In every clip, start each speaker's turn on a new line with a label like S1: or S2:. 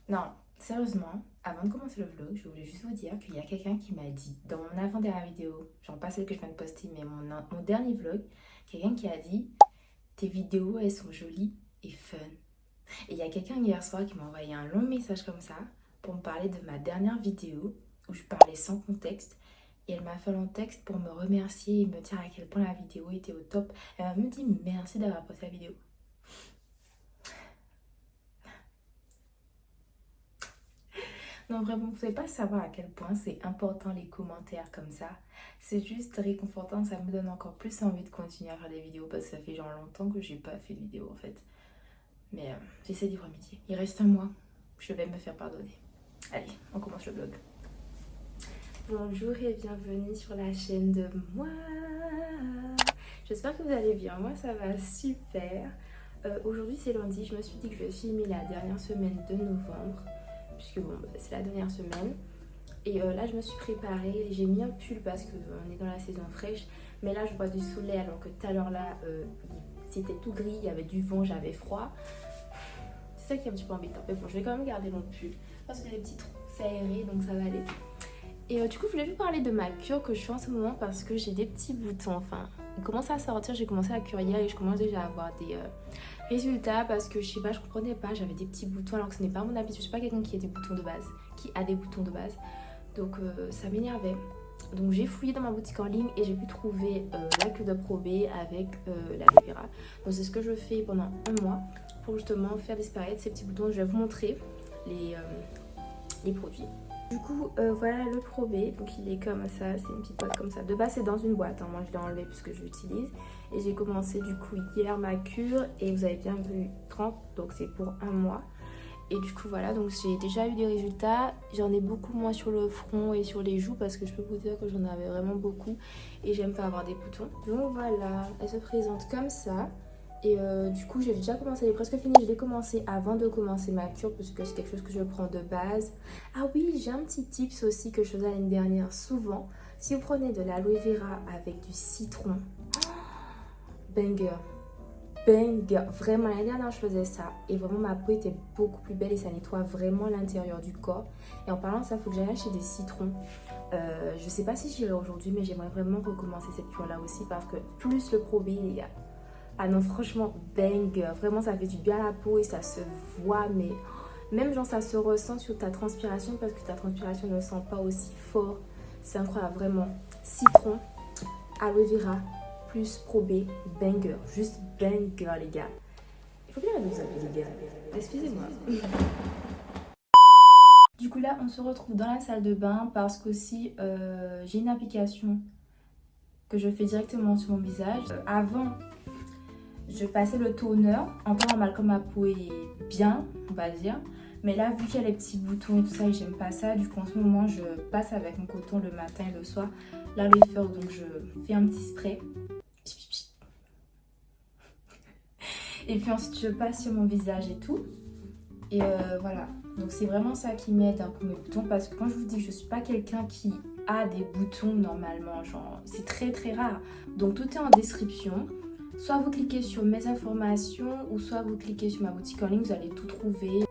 S1: Non, sérieusement, avant de commencer le vlog, je voulais juste vous dire qu'il y a quelqu'un qui m'a dit, dans mon avant-dernière vidéo, genre pas celle que je viens de poster, mais mon dernier vlog, quelqu'un qui a dit, tes vidéos, elles sont jolies et fun. Et il y a quelqu'un hier soir qui m'a envoyé un long message comme ça, pour me parler de ma dernière vidéo, où je parlais sans contexte. Et elle m'a fait un texte pour me remercier et me dire à quel point la vidéo était au top. Elle m'a même dit merci d'avoir posté la vidéo. Non, vraiment, vous ne pouvez pas savoir à quel point c'est important les commentaires comme ça. C'est juste réconfortant, ça me donne encore plus envie de continuer à faire des vidéos parce que ça fait genre longtemps que j'ai pas fait de vidéo en fait. Mais j'essaie d'y remédier. Il reste un mois, je vais me faire pardonner. Allez, on commence le vlog. Bonjour et bienvenue sur la chaîne de moi. J'espère que vous allez bien, moi ça va super. Aujourd'hui c'est lundi, je me suis dit que je vais filmer la dernière semaine de novembre. Puisque bon, c'est la dernière semaine. Et là, je me suis préparée. J'ai mis un pull parce qu'on est dans la saison fraîche. Mais là, je vois du soleil alors que tout à l'heure là, c'était tout gris, il y avait du vent, j'avais froid. C'est ça qui est un petit peu embêtant. Mais bon, je vais quand même garder mon pull parce que les petits trous, c'est aéré, donc ça va aller. Et du coup, je voulais vous parler de ma cure que je fais en ce moment parce que j'ai des petits boutons. Enfin, ils commencent à sortir. J'ai commencé la cure hier et je commence déjà à avoir des résultats parce que je sais pas, je comprenais pas. J'avais des petits boutons alors que ce n'est pas mon habitude. Je suis pas quelqu'un qui a des boutons de base, qui a des boutons de base. Donc ça m'énervait. Donc j'ai fouillé dans ma boutique en ligne et j'ai pu trouver la queue de Pro B avec l'aloe vera. Donc c'est ce que je fais pendant un mois pour justement faire disparaître ces petits boutons. Je vais vous montrer les produits. Du coup, voilà le Pro B, donc il est comme ça, c'est une petite boîte comme ça. De base, c'est dans une boîte, hein. Moi je l'ai enlevé puisque je l'utilise. Et j'ai commencé du coup hier ma cure et vous avez bien vu 30, donc c'est pour un mois. Et du coup voilà, donc j'ai déjà eu des résultats. J'en ai beaucoup moins sur le front et sur les joues parce que je peux vous dire que j'en avais vraiment beaucoup. Et j'aime pas avoir des boutons. Donc voilà, elle se présente comme ça. Et du coup, j'ai déjà commencé, elle est presque finie. Je l'ai commencé avant de commencer ma cure parce que c'est quelque chose que je prends de base. Ah oui, j'ai un petit tips aussi que je faisais l'année dernière souvent. Si vous prenez de l'aloe vera avec du citron, banger, banger. Vraiment, l'année dernière, je faisais ça. Et vraiment, ma peau était beaucoup plus belle et ça nettoie vraiment l'intérieur du corps. Et en parlant de ça, il faut que j'aille acheter des citrons. Je sais pas si j'irai aujourd'hui, mais j'aimerais vraiment recommencer cette cure-là aussi parce que plus le Pro B, les gars. Ah non, franchement, banger. Vraiment, ça fait du bien à la peau et ça se voit, mais même genre ça se ressent sur ta transpiration parce que ta transpiration ne sent pas aussi fort. C'est incroyable, vraiment. Citron, aloe vera, plus Pro B, banger. Juste banger, les gars. Il faut bien vous appeler les gars. Excusez-moi. Du coup, là, on se retrouve dans la salle de bain parce qu'aussi, j'ai une application que je fais directement sur mon visage. Avant, je passais le toner, en temps normal comme ma peau est bien, on va dire. Mais là, vu qu'il y a les petits boutons et tout ça, et j'aime pas ça, du coup en ce moment, je passe avec mon coton le matin et le soir. Là, le faire, donc je fais un petit spray. Et puis ensuite, je passe sur mon visage et tout. Et voilà, donc c'est vraiment ça qui m'aide hein, pour mes boutons. Parce que quand je vous dis que je suis pas quelqu'un qui a des boutons normalement, genre c'est très très rare. Donc tout est en description. Soit vous cliquez sur mes informations ou soit vous cliquez sur ma boutique en ligne, vous allez tout trouver.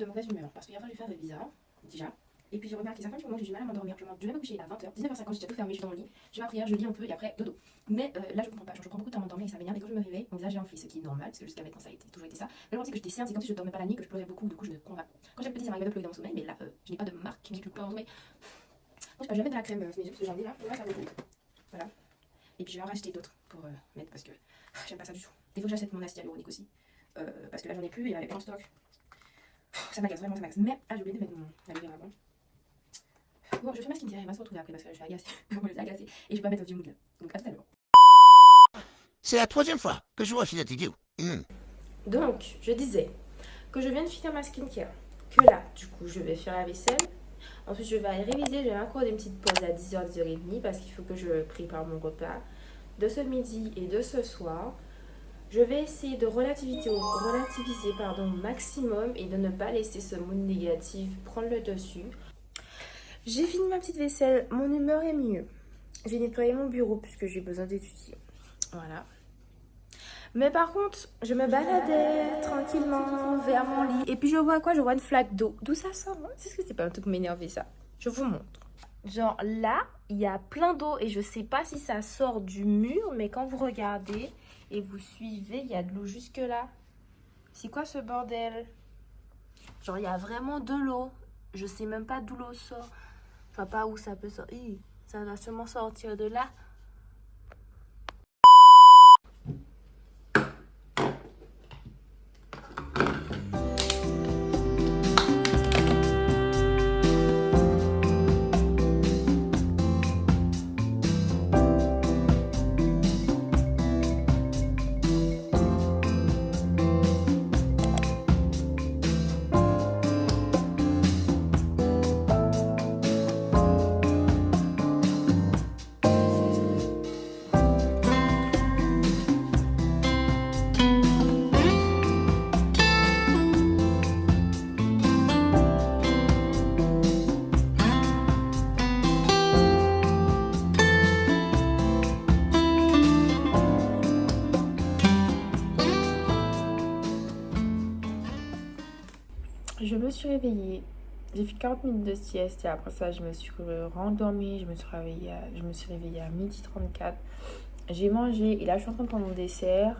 S1: de mauvaise humeur parce que hier soir j'ai fait un rêve bizarre, déjà. Et puis j'ai remarqué certains moments que j'ai du mal à m'endormir. Je vais me coucher à 20h, 19h50, j'ai déjà tout fermé, je suis dans mon lit. Je vais à prière, je lis un peu et après dodo. Mais là je comprends pas, je prends beaucoup de temps à m'endormir et ça m'énerve. Et quand je me réveille, mon visage est enflé, ce qui est normal parce que jusqu'à maintenant ça a toujours été ça. Mais je pensais que j'étais cernes, c'est comme si je dormais pas la nuit, que je pleurais beaucoup, du coup je ne comprends pas. Quand j'étais petit, ça m'arrivait de pleurer dans mon sommeil, mais là je n'ai pas de marque qui me dit que je pleure dans mon sommeil. Donc je vais mettre de la crème sur mes yeux parce que j'en ai là, ça vaut le coup. Voilà. Et puis je vais en racheter d'autres pour mettre parce que j'aime pas ça du tout. Il faut que j'achète mon acide hyaluronique aussi. Parce que là j'en ai plus et il y avait pas en stock. Ça m'agace, vraiment ça m'agace. Mais j'ai oublié de mettre mon aloe vera avant. Bon, je fais ma skincare, elle va se retrouver après parce que je suis agacée. Je suis agacée et je vais pas mettre du mood là. Donc à tout à l'heure.
S2: C'est la 3e fois que je vois cette vidéo.
S1: Donc, je disais que je viens de finir ma skincare. Que là, du coup, je vais faire la vaisselle. Ensuite, je vais aller réviser. J'ai encore des petites pauses à 10h, 10h30 parce qu'il faut que je prépare mon repas de ce midi et de ce soir. Je vais essayer de relativiser au maximum et de ne pas laisser ce mood négatif prendre le dessus. J'ai fini ma petite vaisselle, mon humeur est mieux. J'ai nettoyé mon bureau puisque j'ai besoin d'étudier. Voilà. Mais par contre, je me baladais tranquillement vers mon lit. Et puis je vois quoi? Je vois une flaque d'eau. D'où ça sort? C'est ce que c'est pas un truc m'énerver ça. Je vous montre. Genre là, il y a plein d'eau et je sais pas si ça sort du mur. Mais quand vous regardez et vous suivez, il y a de l'eau jusque là. C'est quoi ce bordel? Genre il y a vraiment de l'eau. Je sais même pas d'où l'eau sort. Je vois pas où ça peut sortir. Ça va sûrement sortir de là. Je me suis réveillée, j'ai fait 40 minutes de sieste et après ça je me suis rendormie, je me suis réveillée à 12h34. J'ai mangé et là je suis en train de prendre mon dessert.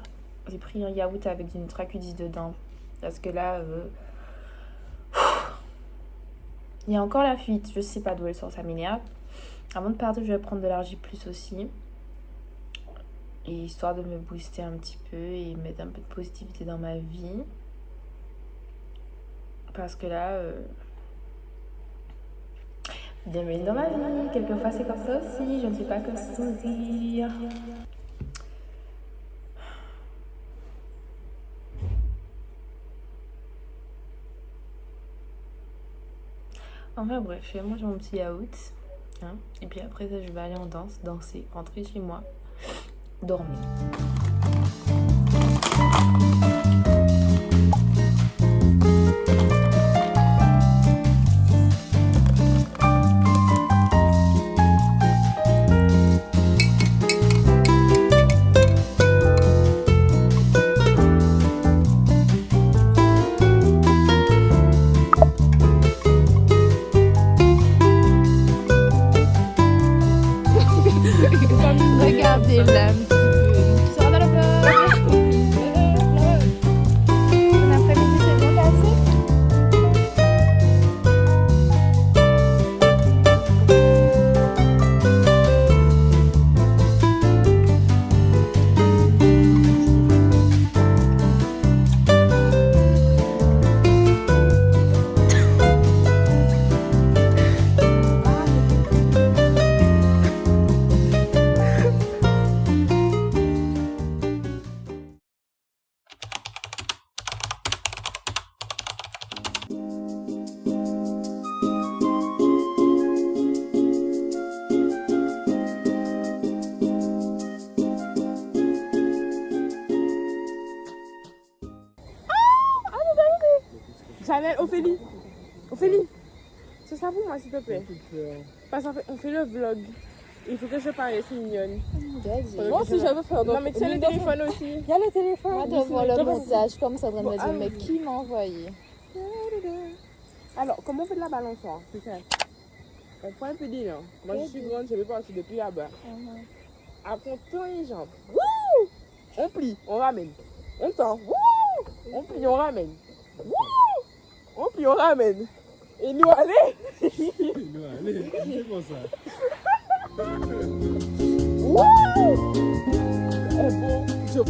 S1: J'ai pris un yaourt avec une tracudis dedans parce que là il y a encore la fuite, je sais pas d'où elle sort, ça m'énerve. Avant de partir je vais prendre de l'argile plus aussi. Et histoire de me booster un petit peu et mettre un peu de positivité dans ma vie. Parce que là, bienvenue dans ma vie. Quelquefois c'est comme ça aussi, je ne fais pas que sourire. Enfin bref, je vais manger mon petit yaourt. Hein, et puis après ça, je vais aller en danser, rentrer chez moi, dormir. Regardez là un petit peu. Tu seras dans le vlog. Bon après-midi, c'est bien passé.
S3: Chanel, Ophélie, ce sera pour moi s'il te plaît. Parce qu'on fait le vlog. Il faut que je parle, c'est mignonne.
S4: Moi aussi, je veux faire.
S3: Non, mais tiens le téléphone aussi.
S4: Il y a le téléphone.
S5: Moi, de voir le montage comme ça, en train de me dire, mais qui m'a envoyé?
S3: Alors, comment on fait de la balançoire? C'est ça. On prend un peu d'élan. Moi, je suis grande, je vais partir depuis là-bas. Après, on tend les jambes. Wouh! On plie, on ramène. On tend. Wouh! On plie, on ramène. Wouh! On plie, on ramène. Et nous, allez!
S5: Nous, allez, c'est comme ça.
S3: Wouh! Eh bon, je...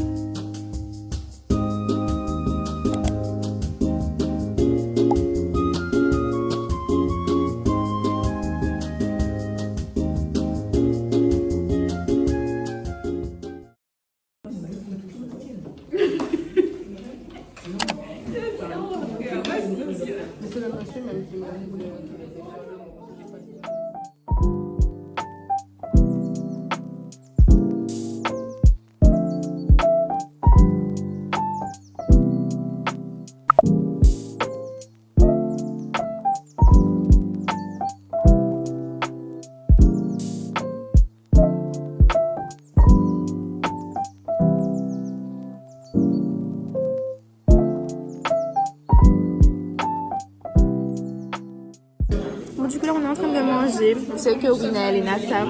S1: Bon, du coup, là, on est en train de manger. C'est que Winel et Nathan.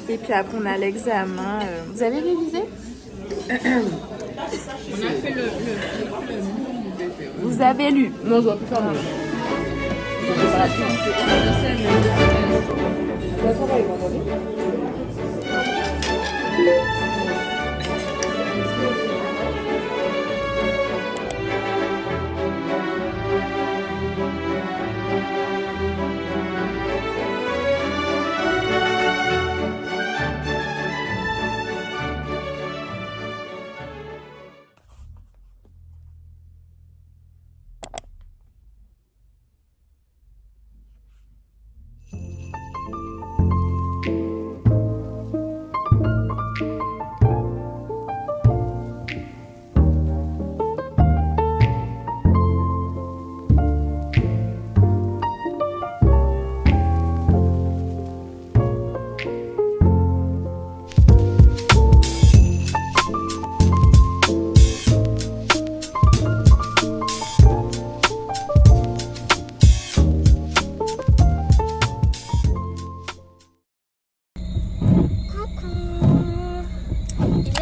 S1: Et puis après, on a l'examen. Vous avez révisé?
S3: On a fait le
S1: Vous avez lu?
S3: Non, je dois plus faire mieux.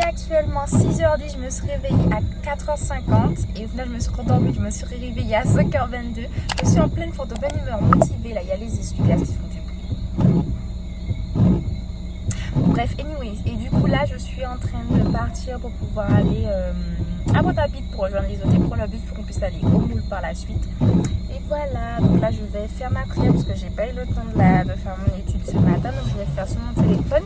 S1: Actuellement 6h10, je me suis réveillée à 4h50 et au final je me suis rendormie, je me suis réveillée à 5h22. Je suis en pleine forme de bonne humeur, motivée, là il y a les essuie-glaces qui font du bruit. Bref, anyways, et du coup là je suis en train de partir pour pouvoir aller à Pointe-à-Pitre pour rejoindre les autres et prendre le bus pour qu'on puisse aller au Moule par la suite. Et voilà, donc là je vais faire ma prière parce que j'ai pas eu le temps de faire mon étude ce matin, donc je vais faire sur mon téléphone.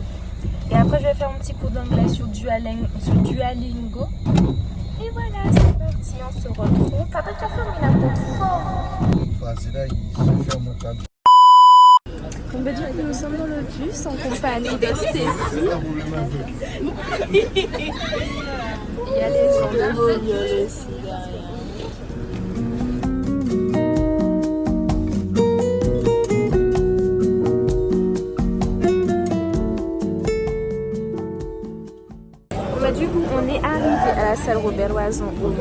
S1: Et après, je vais faire un petit cours d'anglais sur Duolingo. Et voilà, c'est parti, on se retrouve. Papa, tu as fermé la porte fort.
S5: Vas-y, là, il se ferme au câble.
S1: Bon, bah, du coup, nous sommes dans le bus en compagnie de Stécie. Il y a les gens de Beaulieu aussi derrière. Du coup, on est arrivé à la salle Robert Loison au Moule.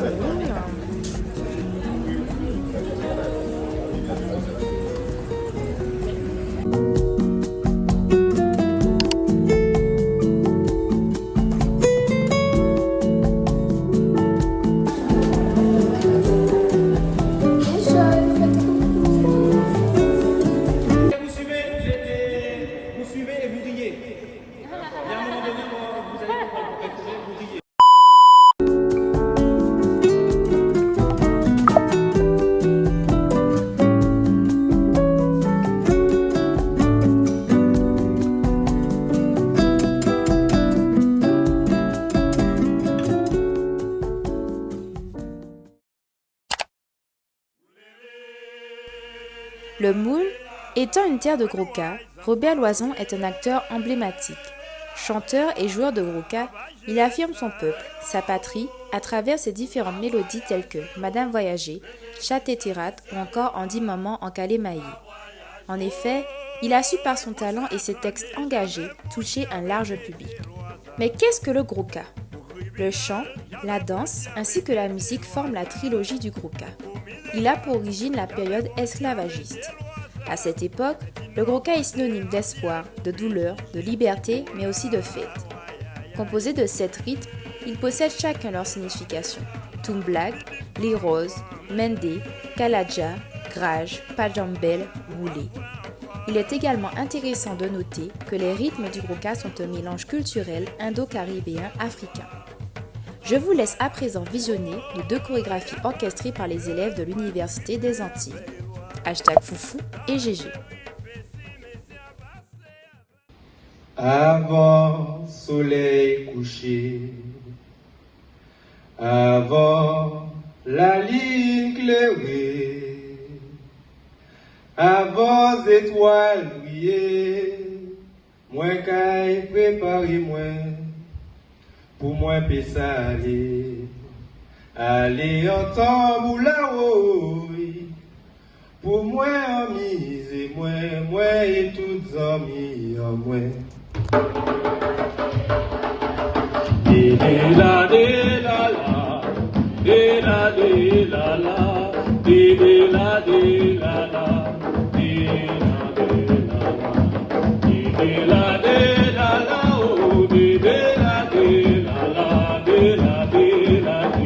S6: Vous suivez et vous riez. Il y a un moment donné, vous allez comprendre. Vous riez.
S1: Le Moule étant une terre de Gros-Cas, Robert Loison est un acteur emblématique. Chanteur et joueur de Gros-Cas, il affirme son peuple, sa patrie, à travers ses différentes mélodies telles que Madame Voyager, Chat et Tirate ou encore En dit maman en Calais-Maillé. En effet, il a su par son talent et ses textes engagés toucher un large public. Mais qu'est-ce que le Gros-Cas ? Le chant,
S7: La danse ainsi que la musique forment la trilogie du Gros-Ka. Il a pour origine la période esclavagiste. À cette époque, le Gros-Ka est synonyme d'espoir, de douleur, de liberté, mais aussi de fête. Composé de 7 rythmes, ils possèdent chacun leur signification. Tumblag, Liroz, Mende, Kalaja, Graj, Pajambel, Roulé. Il est également intéressant de noter que les rythmes du Gros-Ka sont un mélange culturel indo-caribéen africain. Je vous laisse à présent visionner les 2 chorégraphies orchestrées par les élèves de l'Université des Antilles. #Foufou et GG.
S6: Avant soleil couché, avant la ligne clairée, avant étoiles briller, moi qu'aille préparer moi, pour moi pesa aller en tambour là-haut, pour moi en mise, moi et toutes amis en moi. De la de la la, de la de la la, de la de la la, de la de la la, oh, de la de la la, de la de la de la.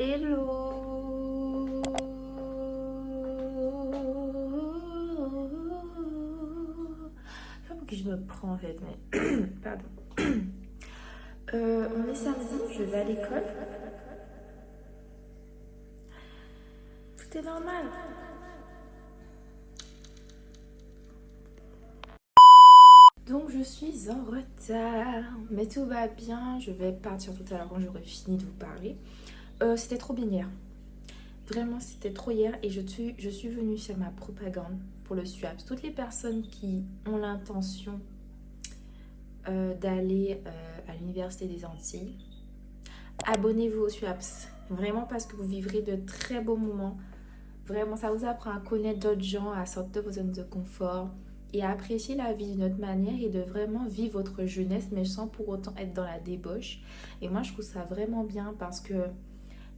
S1: Hello. Je sais pas pour qui je me prends en fait, mais pardon. On est samedi, je vais à l'école. Tout est normal. Donc je suis en retard, mais tout va bien. Je vais partir tout à l'heure quand j'aurai fini de vous parler. C'était trop bien hier. Vraiment, c'était trop hier et je suis venue faire ma propagande pour le SUAPS. Toutes les personnes qui ont l'intention d'aller à l'Université des Antilles, abonnez-vous au SUAPS. Vraiment parce que vous vivrez de très beaux moments. Vraiment, ça vous apprend à connaître d'autres gens, à sortir de vos zones de confort et à apprécier la vie d'une autre manière et de vraiment vivre votre jeunesse, mais sans pour autant être dans la débauche. Et moi, je trouve ça vraiment bien parce que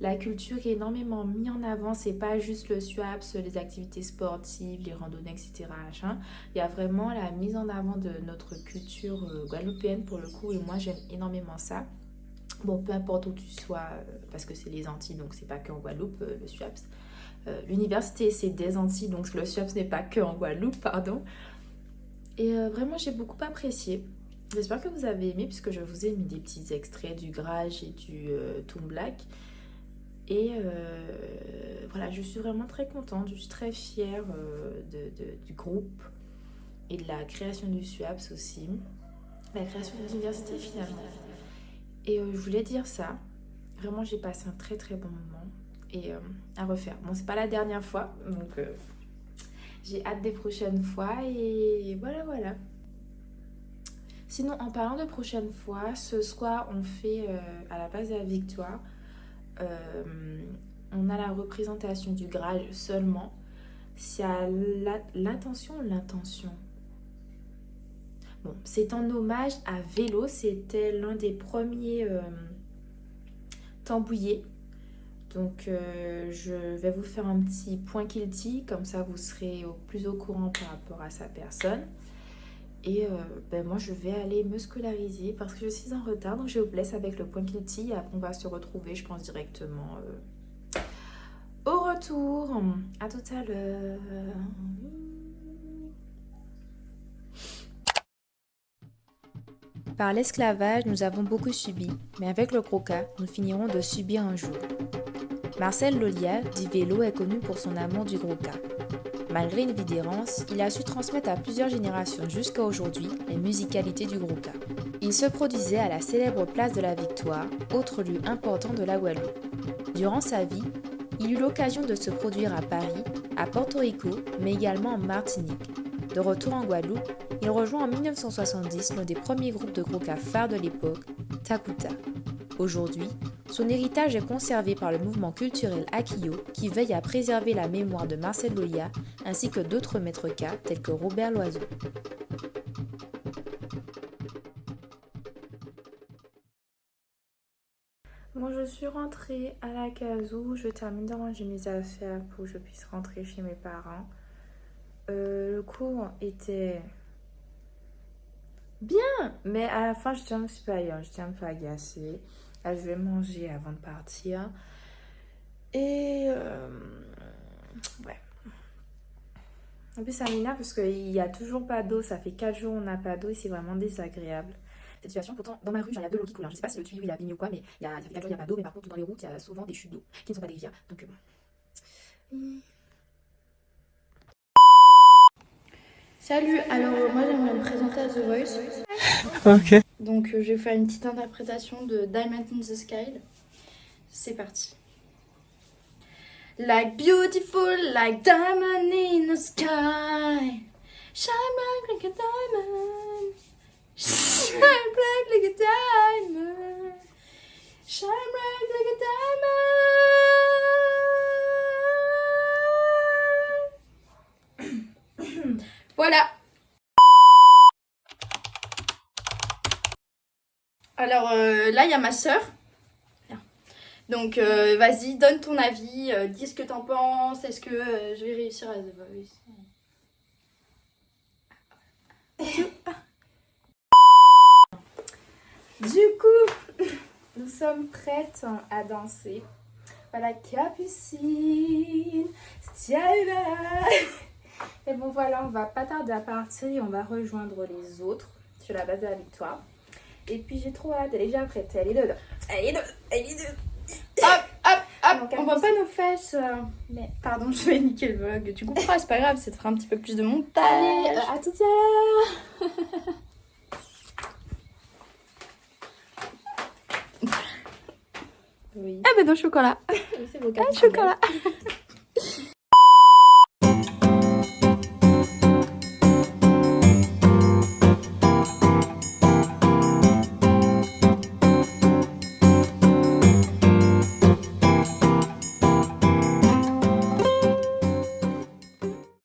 S1: la culture est énormément mise en avant. C'est pas juste le SUAPS, les activités sportives, les randonnées, etc. Machin. Il y a vraiment la mise en avant de notre culture guadeloupéenne pour le coup. Et moi, j'aime énormément ça. Bon, peu importe où tu sois, parce que c'est les Antilles, donc c'est pas qu'en Guadeloupe, le SUAPS. L'université, c'est des Antilles, donc le SUAPS n'est pas que en Guadeloupe, pardon. Et vraiment, j'ai beaucoup apprécié. J'espère que vous avez aimé, puisque je vous ai mis des petits extraits du Grage et du Toon Black. Et voilà, je suis vraiment très contente, je suis très fière du groupe et de la création du SUAPS aussi, la création de l'université finalement. Et je voulais dire ça, vraiment j'ai passé un très très bon moment et à refaire. Bon, c'est pas la dernière fois, donc j'ai hâte des prochaines fois et voilà. Sinon, en parlant de prochaine fois, ce soir on fait à la place de la Victoire, on a la représentation du Graal seulement. C'est à l'intention. Bon, c'est en hommage à Vélo. C'était l'un des premiers tambouillés. Donc je vais vous faire un petit point qu'il dit, comme ça vous serez plus au courant par rapport à sa personne. Et moi je vais aller me scolariser parce que je suis en retard, donc je vous laisse avec le point qu'il dit et après on va se retrouver, je pense, directement au retour. À tout à l'heure.
S7: Par l'esclavage, nous avons beaucoup subi, mais avec le Gros-Ca, nous finirons de subir un jour. Marcel Lolia, dit Vélo, est connu pour son amour du Gros-Ca. Malgré une vie d'errance, il a su transmettre à plusieurs générations jusqu'à aujourd'hui les musicalités du Gros-Ca. Il se produisait à la célèbre place de la Victoire, autre lieu important de la Guadeloupe. Durant sa vie, il eut l'occasion de se produire à Paris, à Porto Rico, mais également en Martinique. De retour en Guadeloupe, il rejoint en 1970 l'un des premiers groupes de Gros-Ca phares de l'époque, Takuta. Aujourd'hui, son héritage est conservé par le mouvement culturel Akio qui veille à préserver la mémoire de Marcel Lolia ainsi que d'autres maîtres K tels que Robert Loiseau.
S1: Bon, je suis rentrée à la casou. Je termine de ranger mes affaires pour que je puisse rentrer chez mes parents. Le cours était bien, mais à la fin, j'étais un peu agacée. Là, je vais manger avant de partir. Et ouais. En plus, ça m'énerve parce qu'il n'y a toujours pas d'eau. Ça fait 4 jours qu'on n'a pas d'eau et c'est vraiment désagréable. Cette situation, pourtant, dans ma rue, il y a de l'eau qui coule. Je ne sais pas si le tuyau il a abîmé ou quoi, mais ça fait 4 jours il n'y a pas d'eau. Mais par contre, dans les routes, il y a souvent des chutes d'eau qui ne sont pas des rivières. Donc, Salut, alors moi j'aimerais me présenter à The Voice.
S8: Ok.
S1: Donc je vais faire une petite interprétation de Diamond in the Sky. C'est parti. Like beautiful, like diamond in the sky. Shine bright like a diamond. Shine bright like a diamond. Shine bright like a diamond. Voilà. Alors là, il y a ma sœur. Donc vas-y, donne ton avis, dis ce que t'en penses. Est-ce que je vais réussir à The Voice? Du coup, nous sommes prêtes à danser Voilà Capucine, Stiana. Et bon voilà, on va pas tarder à partir et on va rejoindre les autres sur la base de la Victoire. Et puis j'ai trop hâte, elle est déjà prête, elle est dedans. Elle est dedans, elle est dedans.
S7: Hop, hop, hop,
S1: Donc,
S7: on voit pas nos fesses. Mais pardon, je vais niquer le vlog. Tu comprends, c'est pas grave, ça te fera un petit peu plus de montage.
S1: Allez, à tout à l'heure.
S7: Oui. Ah ben non, chocolat.
S1: C'est beau,
S7: Ah, chocolat.